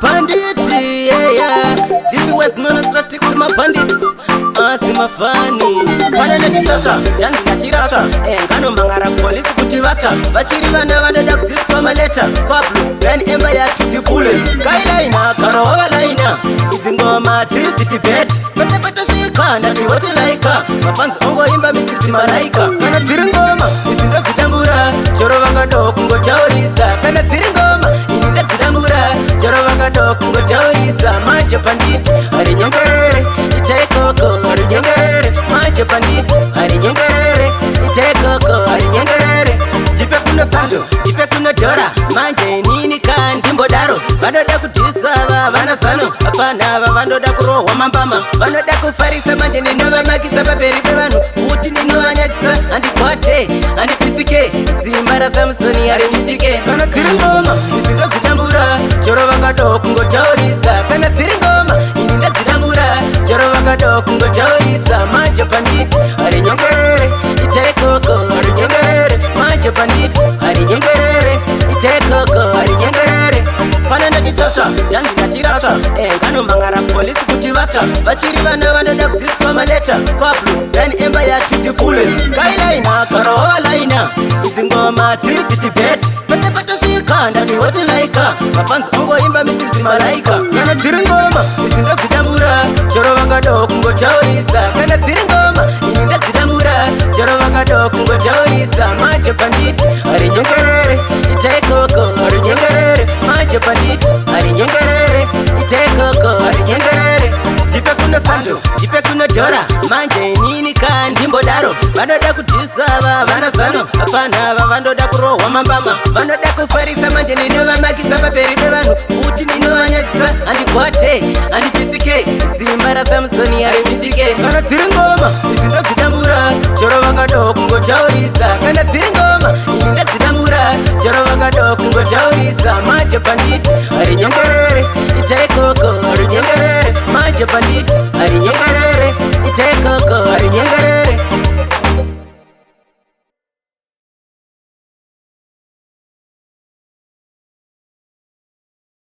bandits, yeah. This is West Monastratic with my bandits. Simafani kana nditata janzi katirata ngano mangara police kuti vata vachiri vana vanoda kudziswa maleta Pablo Zen emba ya tutifule skyline karova line izingoma city bed pese patosvika ndati hoti laika mafanzi ongoimba misisi malaika kana dziri ngoma izinga dzidambura choro vangado kungotaurisa kana dziri ngoma ini ndadzidambura choro vangado kungotaurisa manje panditi ari nyongerere ichaikoko ari nyongerere manje panditi ari nyongerere ichaikoko ari nyongerere tipe kuno sando tipe kuno dora manje nini kandimbodaro vanoda kudhisava vana zano apana ava vanoda kurohwa mambama vanoda kufarisa manje ninovanakisa pamberi pevanhu futi ninovanyadzisa handikwate handipisike simba rasamusoni ari misike kana dziri ngoma izi ndadzidambura choro vangado kungotaurisa kana dziri ngoma ini ndadzidambura choro vangado kungotaurisa manje panditi ari nyongerere ichaikoko ari nyongerere manje panditi ari nyongerere ichaikoko ari nyongerere pana ndachitsotsa ndanzikatirata ngano mangara polisi kuti vata vachiri vana vanoda kudziswa maleta Pablo Zen emba ya tutifule skyline karova line izingoma city bed pese patosvika ndati hoti laika mafanzi ongoimba misisi malaika kana dziri ngoma izi ndadzidambura choro vangado kungotaurisa kana dziri ngoma ini ndadzidambura choro vangado kungotaurisa manje panditi ari nyongerere ichaikoko ari nyongerere manje panditi ari nyongerere ichaikoko ari nyongerere tipe kuno sando tipe kuno dora manje nini kandimbodaro vanoda kudhisava vana zano apana ava vanoda kurohwa mambama vanoda kufarisa manje ninovanakisa pamberi pevanhu futi ninovanyadzisa handikwate handipisike simba rasamusoni ari misike kana dziri ngoma izi ndadzidambura choro vangado kungotaurisa kana dziri ngoma ini ndadzidambura choro vangado kungotaurisa manje panditi